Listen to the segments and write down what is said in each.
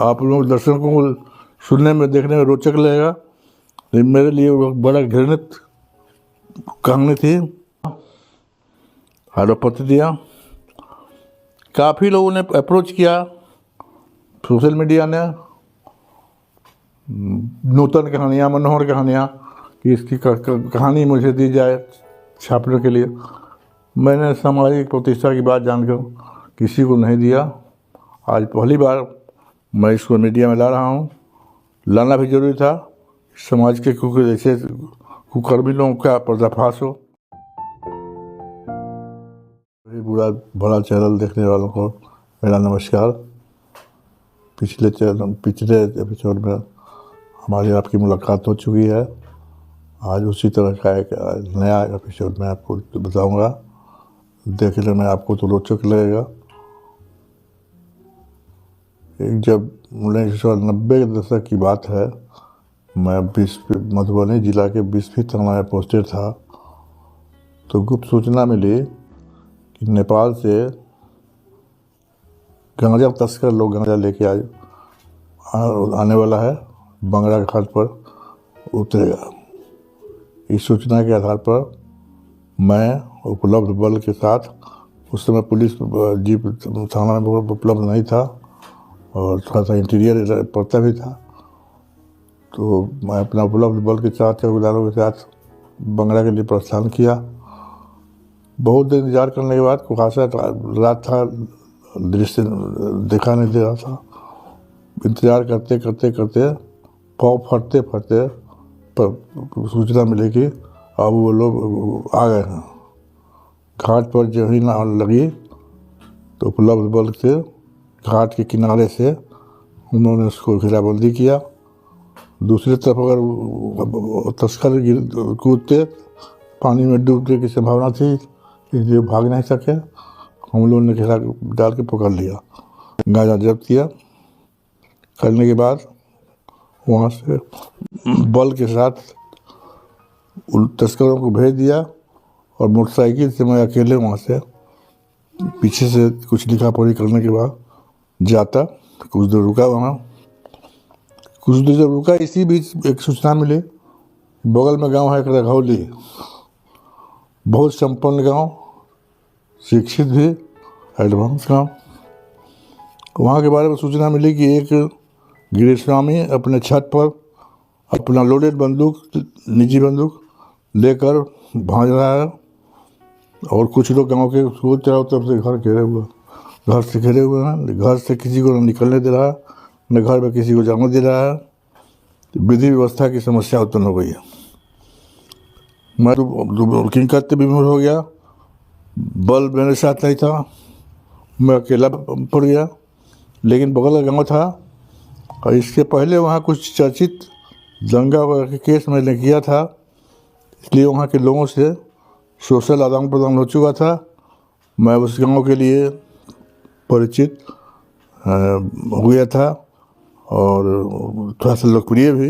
आप लोग दर्शकों को सुनने में देखने में रोचक लगेगा, लेकिन मेरे लिए वो बड़ा घृणित कहानी थी। आरोपपत्र दिया, काफ़ी लोगों ने अप्रोच किया, सोशल मीडिया ने नूतन कहानियाँ, मनोहर कहानियाँ कि इसकी कहानी मुझे दी जाए छापने के लिए। मैंने सामाजिक प्रतिष्ठा की बात जानकर किसी को नहीं दिया। आज पहली बार मैं इसको मीडिया में ला रहा हूँ। लाना भी जरूरी था, समाज के ऐसे कुकर्मी लोगों का पर्दाफाश हो। बुरा भला चैनल देखने वालों को मेरा नमस्कार। पिछले एपिसोड में हमारी आपकी मुलाकात हो चुकी है। आज उसी तरह का एक नया एपिसोड मैं आपको बताऊंगा। देखने में आपको तो रोचक लगेगा। एक जब 1990 के दशक की बात है, मैं मधुबनी जिला के 20वीं थाना में पोस्टेड था, तो गुप्त सूचना मिली कि नेपाल से गांजा तस्कर लोग गांजा लेके आने वाला है, बंगरा घाट पर उतरेगा। इस सूचना के आधार पर मैं उपलब्ध बल के साथ, उस समय पुलिस जीप थाना में उपलब्ध नहीं था और थोड़ा सा इंटीरियर पड़ता भी था, तो मैं अपना उपलब्ध बल के साथ, चौकीदारों के साथ बंगरा के लिए प्रस्थान किया। बहुत देर इंतजार करने के बाद कुहासा रात था, दृश्य देखा नहीं दे रहा था। इंतजार करते करते करते पाँव फटते फटते सूचना मिली कि अब वो लोग आ गए हैं। घाट पर जो ही नाव लगी तो उपलब्ध बल से घाट के किनारे से उन्होंने उसको घेराबंदी किया। दूसरी तरफ अगर तस्कर कूदते, पानी में डूबने की संभावना थी, इसलिए भाग नहीं सके। हम लोगों ने घेरा डाल के पकड़ लिया, गांजा जब्त किया। करने के बाद वहाँ से बल के साथ उन तस्करों को भेज दिया और मोटरसाइकिल से मैं अकेले वहाँ से पीछे से कुछ लिखा पढ़ी करने के बाद जाता। कुछ देर रुका वहाँ, कुछ देर जब रुका, इसी बीच एक सूचना मिली, बगल में गांव है रघौली, बहुत संपन्न गांव, शिक्षित भी, एडवांस गांव। वहाँ के बारे में सूचना मिली कि एक गिरिस्वामी अपने छत पर अपना लोडेड बंदूक, निजी बंदूक लेकर भाग रहा है और कुछ लोग गांव के चारों तरफ से घर से घिरे हुए हैं। घर से किसी को न निकलने दे रहा है, न घर में किसी को जाने दे रहा है। विधि व्यवस्था की समस्या उत्पन्न हो गई है। मैं तो किंग करते विमूढ़ हो गया। बल मेरे साथ नहीं था, मैं अकेला पड़ गया। लेकिन बगल का गाँव था और इसके पहले वहाँ कुछ चर्चित दंगा के केस मैंने किया था, इसलिए वहाँ के लोगों से सोशल आदान प्रदान हो चुका था। मैं उस गांव के लिए परिचित हो गया था और थोड़ा सा लोकप्रिय भी।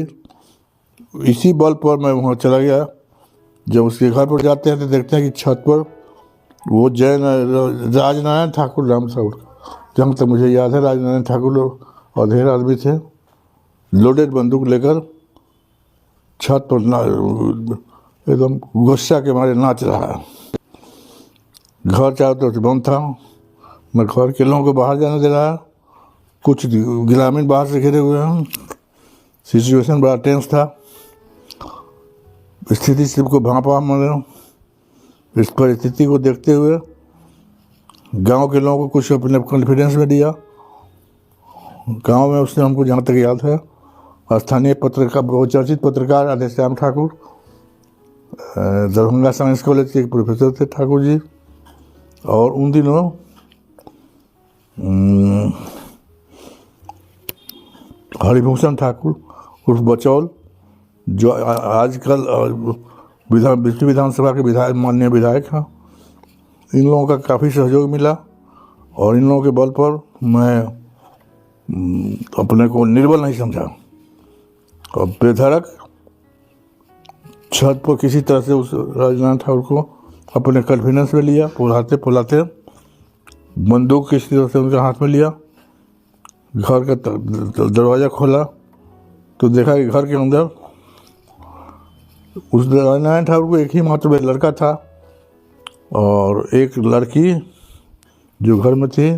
इसी बल पर मैं वहाँ चला गया। जब उसके घर पर जाते हैं तो देखते हैं कि छत पर वो जैन राजनारायण ठाकुर नाम था उनका, जहाँ तक मुझे याद है। राजनारायण ठाकुर लोग और ढेर आदमी थे, लोडेड बंदूक लेकर छत पर एकदम गुस्सा के मारे नाच रहा है। घर चारों तरफ से बंद था, मैं घर के लोगों को बाहर जाने दे रहा। कुछ ग्रामीण बाहर से घिरे हुए हैं। सिचुएशन बड़ा टेंस था। स्थिति सबको भांपा मैंने। इस परिस्थिति को देखते हुए गांव के लोगों को कुछ अपने कॉन्फिडेंस में दिया। गांव में उसने हमको जहाँ तक याद है, स्थानीय पत्रकार, बहुचर्चित पत्रकार राधेश्याम ठाकुर, दरभंगा साइंस कॉलेज के एक प्रोफेसर थे ठाकुर जी, और उन दिनों हरिभूषण ठाकुर उर्फ बचौल, जो आजकल विधानसभा के माननीय विधायक हैं। इन लोगों का काफ़ी सहयोग मिला और इन लोगों के बल पर मैं अपने को निर्बल नहीं समझा और बेधड़क छत पर किसी तरह से उस राजनारायण ठाकुर को अपने कॉन्फिडेंस में लिया। पुलाते पुलाते बंदूक किसी तरह से उनके हाथ में लिया। घर का दरवाज़ा खोला तो देखा कि घर के अंदर उस नारायण ठाकुर को एक ही मात्र लड़का था और एक लड़की जो घर में थी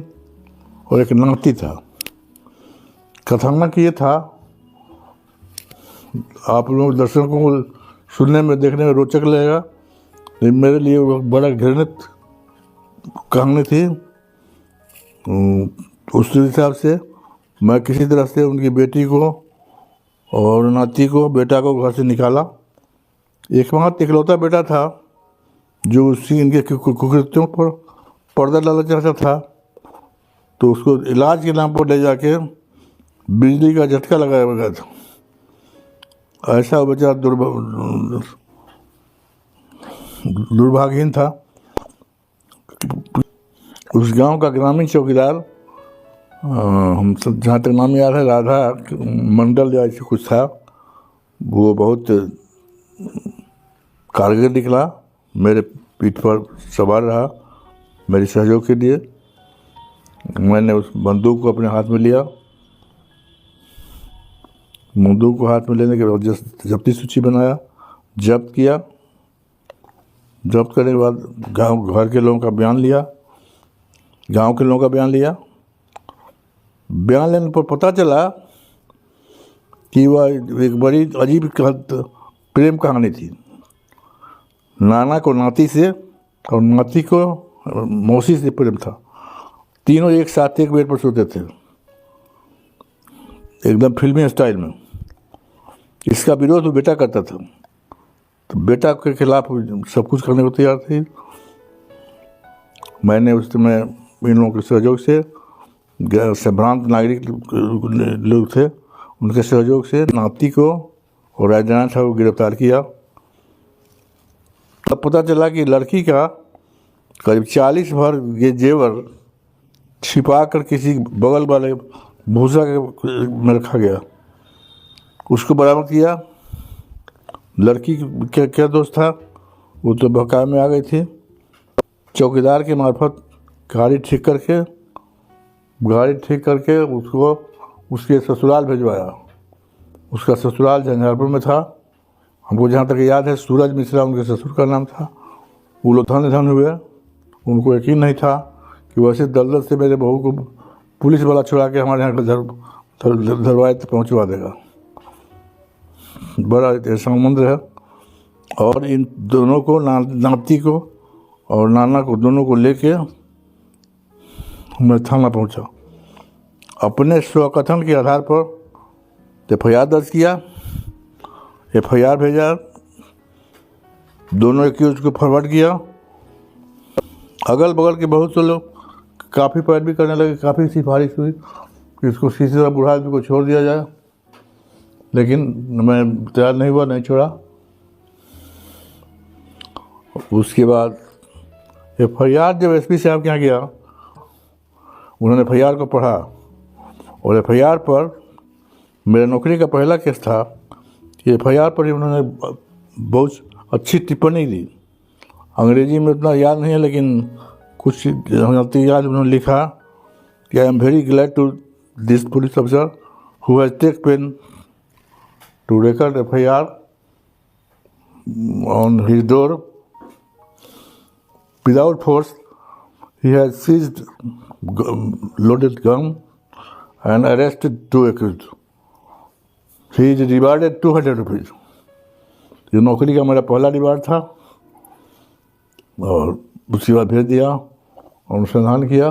और एक नाती था। कथानक ये था, आप लोग दर्शकों को सुनने में देखने में रोचक लगेगा, लेकिन मेरे लिए वो बड़ा घृणित कहानी थी। उस हिसाब से मैं किसी तरह से उनकी बेटी को और नाती को, बेटा को घर से निकाला। एकमात्र इकलौता बेटा था जो उसी इनके कुकृत्यों पर पर्दा डालना चाहता था, तो उसको इलाज के नाम पर ले जाके बिजली का झटका लगाया गया था। ऐसा बच्चा दुर्भाग्यहीन था। उस गांव का ग्रामीण चौकीदार, हम सब जहाँ तक नाम याद है, राधा मंडल या ऐसे कुछ था, वो बहुत कारगर निकला, मेरे पीठ पर सवार रहा मेरे सहयोग के लिए। मैंने उस बंदूक को अपने हाथ में लिया। बंदूक को हाथ में लेने के बाद जब्ती सूची बनाया, जब्त किया। जब्त करने के बाद घर के लोगों का बयान लिया, गांव के लोगों का बयान लिया। बयान लेने पर पता चला कि वह एक बड़ी अजीब प्रेम कहानी थी। नाना को नाती से और नाती को मौसी से प्रेम था। तीनों एक साथ एक बेड पर सोते थे, एकदम फिल्मी स्टाइल में। इसका विरोध वो बेटा करता था, तो बेटा के खिलाफ सब कुछ करने को तैयार थी। मैंने उस समय इन लोगों के सहयोग से, संभ्रांत नागरिक लोग थे, उनके सहयोग से नाती को और राजनारायण ठाकुर को गिरफ्तार किया। तब पता चला कि लड़की का करीब 40 भर ये जेवर छिपा कर किसी बगल वाले भूसा के में रखा गया। उसको बरामद किया। लड़की क्या दोस्त था, वो तो बहकावे में आ गई थी। चौकीदार के मार्फत गाड़ी ठीक करके उसको उसके ससुराल भिजवाया। उसका ससुराल झंझारपुर में था। हमको जहाँ तक याद है, सूरज मिश्रा उनके ससुर का नाम था। वो लोग धन हुए। उनको यकीन नहीं था कि वैसे दलदल से मेरे बहू को पुलिस वाला छुड़ा के हमारे यहाँ दरवाजे तक पहुँचवा देगा। बड़ा ऐसा मंत्र है। और इन दोनों को, नाती को और नाना को, दोनों को लेके मैं थाना पहुँचा। अपने स्वकथन के आधार पर FIR दर्ज किया, FIR भेजा, दोनों एक्यूज को फॉरवर्ड किया। अगल बगल के बहुत से लोग काफ़ी पैरवी करने लगे, काफ़ी सिफारिश हुई कि इसको किसी तरह बुढ़ा आदमी को छोड़ दिया जाए, लेकिन मैं तैयार नहीं हुआ, नहीं छोड़ा। उसके बाद FIR जब SP साहब के यहाँ गया, उन्होंने FIR को पढ़ा और FIR पर मेरे नौकरी का पहला केस था कि FIR पर ही उन्होंने बहुत अच्छी टिप्पणी दी। अंग्रेजी में उतना याद नहीं है, लेकिन कुछ याद उन्होंने लिखा कि I am very glad to this police officer who has take pain to record FIR on his door without force. He has seized loaded gun and arrested 2 accused. He is rewarded 200 rupees. ये नौकरी का मेरा पहला reward था। और उसके बाद भेज दिया, अनुसंधान किया,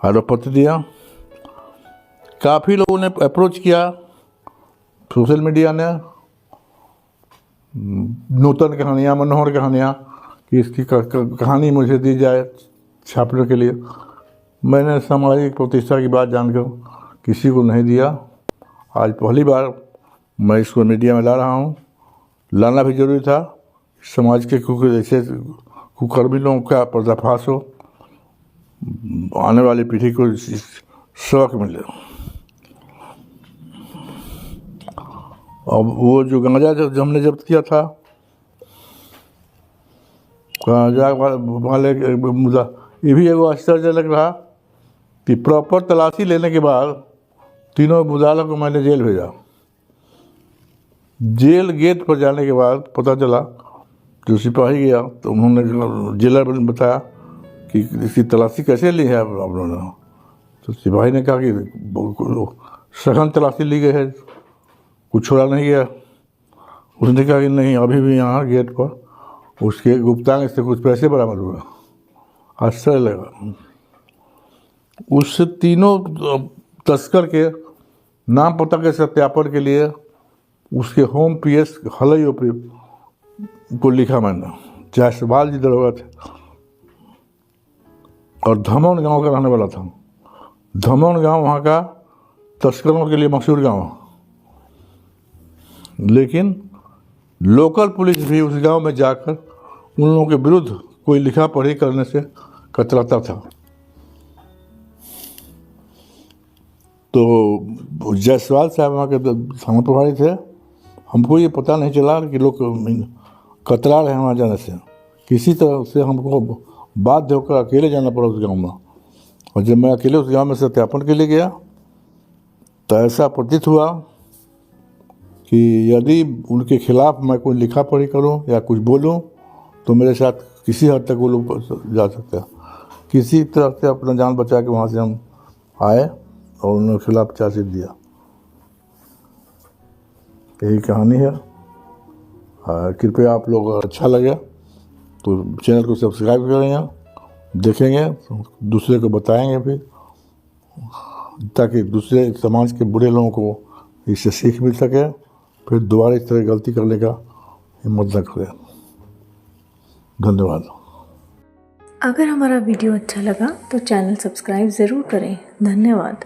आरोप पत्र दिया। काफ़ी लोगों ने अप्रोच किया, सोशल मीडिया ने, नूतन कहानियाँ, मनोहर कहानियाँ, कि इसकी कहानी मुझे दी जाए छापने के लिए। मैंने सामाजिक प्रतिष्ठा की बात जानकर किसी को नहीं दिया। आज पहली बार मैं इसको मीडिया में ला रहा हूँ। लाना भी जरूरी था, समाज के ऐसे कुकर्मी लोगों का पर्दाफाश हो, आने वाली पीढ़ी को सबक मिले। अब वो जो गांजा जब हमने जब्त किया था, गांजा वाले मुद्दा, ये भी एगो आश्चर्यजनक रहा कि प्रॉपर तलाशी लेने के बाद तीनों बुधाला को मैंने जेल भेजा। जेल गेट पर जाने के बाद पता चला, जो सिपाही गया तो उन्होंने जेलर ने बताया कि इसकी तलाशी कैसे ली है आप लोगों ने। तो सिपाही ने कहा कि सघन तलाशी ली गई है, कुछ छोड़ा नहीं गया। उसने कहा कि नहीं, अभी भी यहाँ गेट पर उसके गुप्तांग से कुछ पैसे बरामद हुए। आश्चर्य लगा। उससे तीनों तस्कर के नाम पता के सत्यापन के लिए उसके होम पीएस हलई ओपी को लिखा मैंने। जायसवाल जी दरोगा थे और धमौन गांव का रहने वाला था। धमौन गांव वहाँ का तस्करों के लिए मशहूर गांव, लेकिन लोकल पुलिस भी उस गांव में जाकर उन लोगों के विरुद्ध कोई लिखा पढ़ी करने से कतराता था। तो जायसवाल साहब वहाँ के थाना प्रभारी थे। हमको ये पता नहीं चला कि लोग कतरा रहे वहाँ जाने से। किसी तरह से हमको बाध्य होकर अकेले जाना पड़ा उस गांव में। और जब मैं अकेले उस गांव में सत्यापन के लिए गया तो ऐसा प्रतीत हुआ कि यदि उनके खिलाफ मैं कोई लिखा पढ़ी करूं या कुछ बोलूं तो मेरे साथ किसी हद तक वो लोग जा सकते हैं। किसी तरह से अपना जान बचा के वहाँ से हम आए और उनके खिलाफ चार्जशीट दिया। यही कहानी है। कृपया आप लोग अच्छा लगे तो चैनल को सब्सक्राइब करेंगे, देखेंगे, दूसरे को बताएंगे भी, ताकि दूसरे समाज के बुरे लोगों को इससे सीख मिल सके, फिर दोबारा इस तरह गलती करने का हिम्मत न करें। धन्यवाद। अगर हमारा वीडियो अच्छा लगा तो चैनल सब्सक्राइब ज़रूर करें। धन्यवाद।